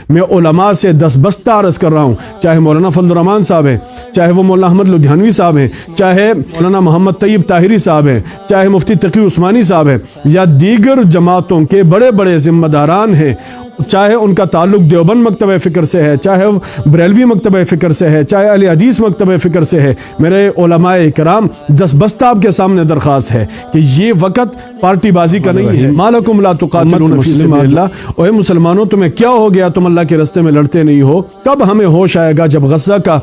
میں علماء سے دستبستہ عرض کر رہا ہوں، چاہے مولانا فضل الرحمان صاحب ہیں، چاہے وہ مولانا احمد لدھیانوی صاحب ہیں، چاہے مولانا محمد طیب طاہری صاحب ہیں، چاہے مفتی تقی عثمانی صاحب ہیں، یا دیگر جماعتوں کے بڑے بڑے ذمہ داران ہیں، چاہے ان کا تعلق دیوبند مکتبہ فکر سے ہے، چاہے بریلوی مکتبہ فکر سے ہے، چاہے اہل حدیث مکتبہ فکر سے ہے، میرے علماء کرام دستبستہ آپ کے سامنے درخواست ہے کہ یہ وقت پارٹی بازی کا نہیں ہے۔ مالکم لا تقاتلون فی سبیل اللہ، اے مسلمانوں تمہیں کیا ہو گیا، تم اللہ کے راستے میں لڑتے نہیں ہو؟ کب ہمیں ہوش آئے گا؟ جب غزہ کا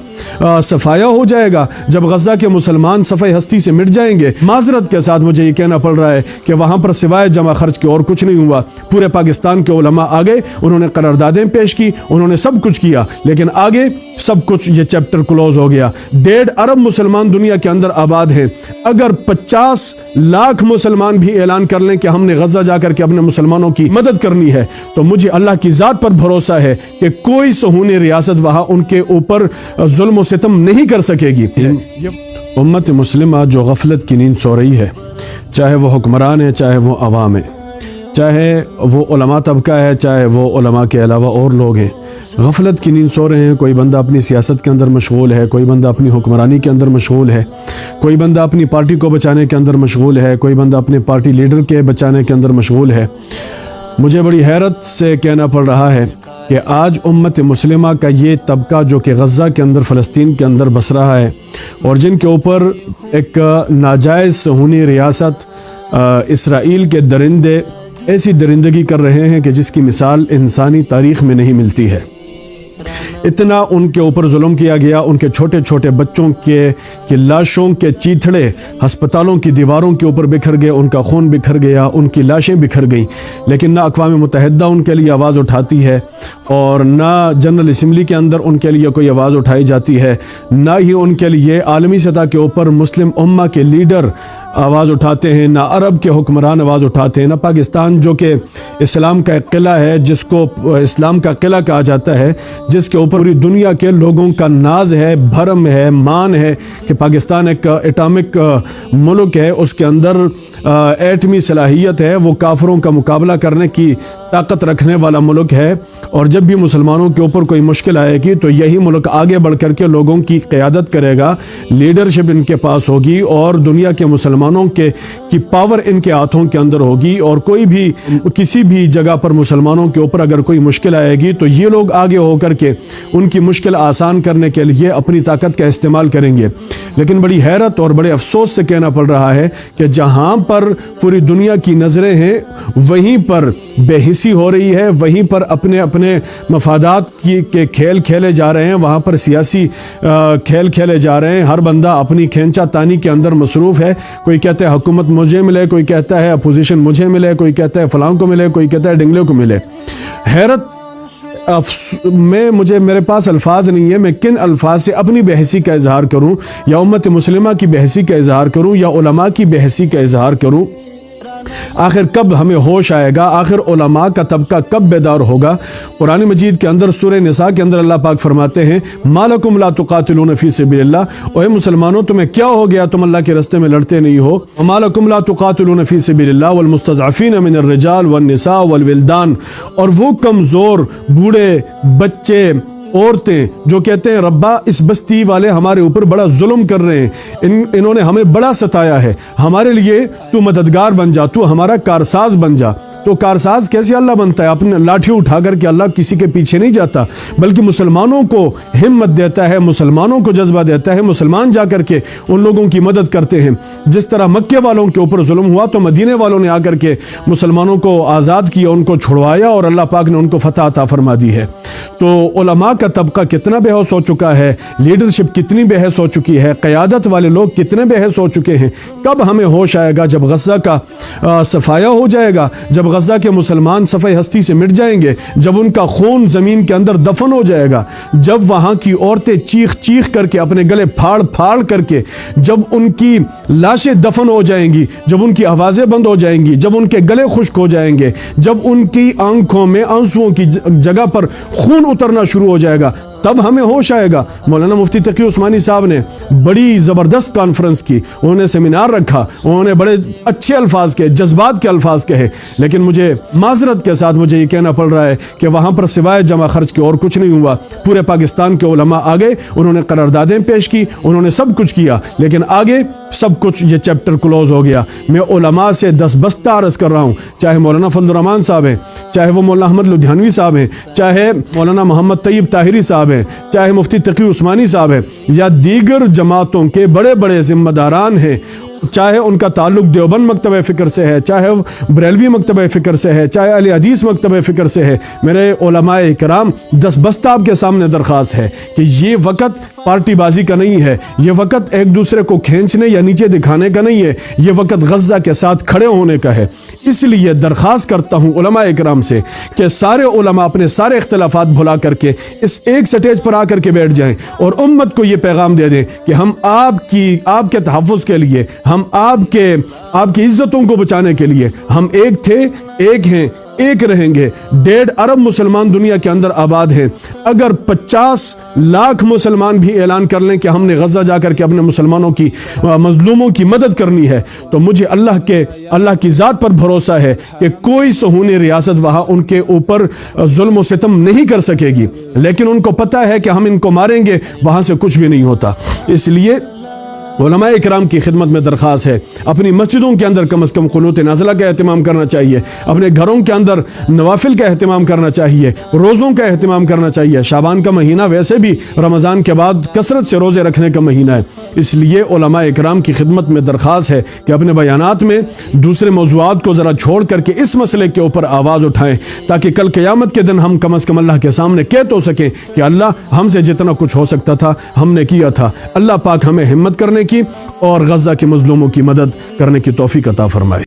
صفایا ہو جائے گا، جب غزہ کے مسلمان صفحہ ہستی سے مٹ جائیں گے۔ معذرت کے ساتھ مجھے یہ کہنا پڑ رہا ہے کہ وہاں پر سوائے جمع خرچ کے اور کچھ نہیں ہوا۔ پورے پاکستان کے علماء آگے، انہوں نے قراردادیں پیش کی، انہوں نے سب کچھ کیا، لیکن آگے سب کچھ یہ چیپٹر کلوز ہو گیا۔ 1.5 ارب مسلمان دنیا کے اندر آباد ہیں۔ اگر 50 لاکھ مسلمان بھی اعلان کر لیں کہ ہم نے غزہ جا کر کے اپنے مسلمانوں کی مدد کرنی ہے، تو مجھے اللہ کی ذات پر بھروسہ ہے کہ کوئی صہیونی ریاست وہاں ان کے اوپر ظلم و ستم نہیں کر سکے گی۔ امت مسلمہ جو غفلت کی نیند سو رہی ہے، چاہے وہ حکمران ہے، چاہے وہ عوام ہے، چاہے وہ علماء طبقہ ہے، چاہے وہ علماء کے علاوہ اور لوگ ہیں، غفلت کی نیند سو رہے ہیں۔ کوئی بندہ اپنی سیاست کے اندر مشغول ہے، کوئی بندہ اپنی حکمرانی کے اندر مشغول ہے، کوئی بندہ اپنی پارٹی کو بچانے کے اندر مشغول ہے، کوئی بندہ اپنے پارٹی لیڈر کے بچانے کے اندر مشغول ہے۔ مجھے بڑی حیرت سے کہنا پڑ رہا ہے کہ آج امت مسلمہ کا یہ طبقہ جو کہ غزہ کے اندر، فلسطین کے اندر بس رہا ہے، اور جن کے اوپر ایک ناجائز صہیونی ریاست اسرائیل کے درندے ایسی درندگی کر رہے ہیں کہ جس کی مثال انسانی تاریخ میں نہیں ملتی ہے۔ اتنا ان کے اوپر ظلم کیا گیا، ان کے چھوٹے چھوٹے بچوں کے لاشوں کے چیتھڑے ہسپتالوں کی دیواروں کے اوپر بکھر گئے، ان کا خون بکھر گیا، ان کی لاشیں بکھر گئیں، لیکن نہ اقوام متحدہ ان کے لیے آواز اٹھاتی ہے، اور نہ جنرل اسمبلی کے اندر ان کے لیے کوئی آواز اٹھائی جاتی ہے، نہ ہی ان کے لیے عالمی سطح کے اوپر مسلم امہ کے لیڈر آواز اٹھاتے ہیں، نہ عرب کے حکمران آواز اٹھاتے ہیں، نہ پاکستان جو کہ اسلام کا ایک قلعہ ہے، جس کو اسلام کا قلعہ کہا جاتا ہے، جس کے اوپر پوری دنیا کے لوگوں کا ناز ہے، بھرم ہے، مان ہے کہ پاکستان ایک ایٹامک ملک ہے، اس کے اندر ایٹمی صلاحیت ہے، وہ کافروں کا مقابلہ کرنے کی طاقت رکھنے والا ملک ہے، اور جب بھی مسلمانوں کے اوپر کوئی مشکل آئے گی تو یہی ملک آگے بڑھ کر کے لوگوں کی قیادت کرے گا، لیڈرشپ ان کے پاس ہوگی، اور دنیا کے مسلمانوں کی پاور ان کے ہاتھوں کے اندر ہوگی، اور کوئی بھی کسی بھی جگہ پر مسلمانوں کے اوپر اگر کوئی مشکل آئے گی تو یہ لوگ آگے ہو کر کے ان کی مشکل آسان کرنے کے لیے اپنی طاقت کا استعمال کریں گے۔ لیکن بڑی حیرت اور بڑے افسوس سے کہنا پڑ رہا ہے کہ جہاں پر پوری دنیا کی نظریں ہیں، وہیں پر بے حسی ہو رہی ہے، وہیں پر اپنے اپنے مفادات کے کھیل کھیلے جا رہے ہیں، وہاں پر سیاسی کھیل کھیلے جا رہے ہیں، ہر بندہ اپنی کھینچا تانی کے اندر مصروف ہے۔ کوئی کہتا ہے حکومت مجھے ملے، کوئی کہتا ہے اپوزیشن مجھے ملے، کوئی کہتا ہے فلاں کو ملے، کوئی کہتا ہے ڈنگلے کو ملے۔ حیرت میرے پاس الفاظ نہیں ہے، میں کن الفاظ سے اپنی بے حسی کا اظہار کروں، یا امت مسلمہ کی بے حسی کا اظہار کروں، یا علماء کی بے حسی کا اظہار کروں۔ آخر کب ہمیں ہوش آئے گا؟ آخر علماء کا طبقہ کب بیدار ہوگا؟ قرآن مجید کے اندر سورہ نساء کے اندر اللہ پاک فرماتے ہیں مالکم لا تقاتلون فی سبیل اللہ، اے مسلمانوں تمہیں کیا ہو گیا، تم اللہ کے راستے میں لڑتے نہیں ہو؟ مالکم لا تقاتلون فی سبیل اللہ والمستضعفین من الرجال والنساء والولدان، اور وہ کمزور بوڑھے بچے عورتیں جو کہتے ہیں ربا اس بستی والے ہمارے اوپر بڑا ظلم کر رہے ہیں، انہوں نے ہمیں بڑا ستایا ہے، ہمارے لیے تو مددگار بن جا، تو ہمارا کارساز بن جا۔ تو کارساز کیسے اللہ بنتا ہے؟ اپنے لاٹھی اٹھا کر کے اللہ کسی کے پیچھے نہیں جاتا، بلکہ مسلمانوں کو ہمت دیتا ہے، مسلمانوں کو جذبہ دیتا ہے، مسلمان جا کر کے ان لوگوں کی مدد کرتے ہیں۔ جس طرح مکے والوں کے اوپر ظلم ہوا تو مدینے والوں نے آ کر کے مسلمانوں کو آزاد کیا، ان کو چھڑوایا، اور اللہ پاک نے ان کو فتح عطا فرما دی ہے۔ تو علماء کا طبقہ کتنا بے ہوش ہو چکا ہے، لیڈرشپ کتنی بے ہوش ہو چکی ہے، قیادت والے لوگ کتنے بے ہوش ہو چکے ہیں۔ کب ہمیں ہوش آئے گا؟ جب غزہ کا صفایا ہو جائے گا، جب غزہ کے مسلمان صفحہ ہستی سے مٹ جائیں گے، جب ان کا خون زمین کے اندر دفن ہو جائے گا، جب وہاں کی عورتیں چیخ چیخ کر کے اپنے گلے پھاڑ پھاڑ کر کے، جب ان کی لاشیں دفن ہو جائیں گی، جب ان کی آوازیں بند ہو جائیں گی، جب ان کے گلے خشک ہو جائیں گے، جب ان کی آنکھوں میں آنسوؤں کی جگہ پر خون اترنا شروع ہو جائے گا، تب ہمیں ہوش آئے گا۔ مولانا مفتی تقی عثمانی صاحب نے بڑی زبردست کانفرنس کی، انہوں نے سیمینار رکھا، انہوں نے بڑے اچھے الفاظ کہے، جذبات کے الفاظ کہے، لیکن مجھے معذرت کے ساتھ مجھے یہ کہنا پڑ رہا ہے کہ وہاں پر سوائے جمع خرچ کے اور کچھ نہیں ہوا۔ پورے پاکستان کے علماء آگے، انہوں نے قراردادیں پیش کی، انہوں نے سب کچھ کیا، لیکن آگے سب کچھ یہ چیپٹر کلوز ہو گیا۔ میں علماء سے دستبستہ عرض کر رہا ہوں، چاہے مولانا فضل الرحمان صاحب ہیں، چاہے وہ مولانا احمد لدھیانوی صاحب ہیں، چاہے مولانا محمد طیب طاہری صاحب ہیں، چاہے مفتی تقی عثمانی صاحب ہیں، یا دیگر جماعتوں کے بڑے بڑے ذمہ داران ہیں، چاہے ان کا تعلق دیوبند مکتبہ فکر سے ہے، چاہے بریلوی مکتبہ فکر سے ہے، چاہے اہل حدیث مکتبہ فکر سے ہے، میرے علماء کرام دستبستہ آپ کے سامنے درخواست ہے کہ یہ وقت پارٹی بازی کا نہیں ہے، یہ وقت ایک دوسرے کو کھینچنے یا نیچے دکھانے کا نہیں ہے، یہ وقت غزہ کے ساتھ کھڑے ہونے کا ہے۔ اس لیے درخواست کرتا ہوں علماء کرام سے کہ سارے علماء اپنے سارے اختلافات بھلا کر کے اس ایک سٹیج پر آ کر کے بیٹھ جائیں اور امت کو یہ پیغام دے دیں کہ ہم آپ کے تحفظ کے لیے، ہم آپ کی عزتوں کو بچانے کے لیے ہم ایک تھے، ایک ہیں، ایک رہیں گے۔ 1.5 ارب مسلمان دنیا کے اندر آباد ہیں۔ اگر 50 لاکھ مسلمان بھی اعلان کر لیں کہ ہم نے غزہ جا کر کے اپنے مسلمانوں کی مظلوموں کی مدد کرنی ہے، تو مجھے اللہ کی ذات پر بھروسہ ہے کہ کوئی صہیونی ریاست وہاں ان کے اوپر ظلم و ستم نہیں کر سکے گی، لیکن ان کو پتہ ہے کہ ہم ان کو ماریں گے، وہاں سے کچھ بھی نہیں ہوتا۔ اس لیے علماء اکرام کی خدمت میں درخواست ہے، اپنی مسجدوں کے اندر کم از کم قنوت نازلہ کا اہتمام کرنا چاہیے، اپنے گھروں کے اندر نوافل کا اہتمام کرنا چاہیے، روزوں کا اہتمام کرنا چاہیے۔ شعبان کا مہینہ ویسے بھی رمضان کے بعد کثرت سے روزے رکھنے کا مہینہ ہے، اس لیے علماء اکرام کی خدمت میں درخواست ہے کہ اپنے بیانات میں دوسرے موضوعات کو ذرا چھوڑ کر کے اس مسئلے کے اوپر آواز اٹھائیں، تاکہ کل قیامت کے دن ہم کم از کم اللہ کے سامنے کہہ تو سکیں کہ اللہ ہم سے جتنا کچھ ہو سکتا تھا ہم نے کیا تھا۔ اللہ پاک ہمیں ہمت کرنے کی اور غزہ کے مظلوموں کی مدد کرنے کی توفیق عطا فرمائے۔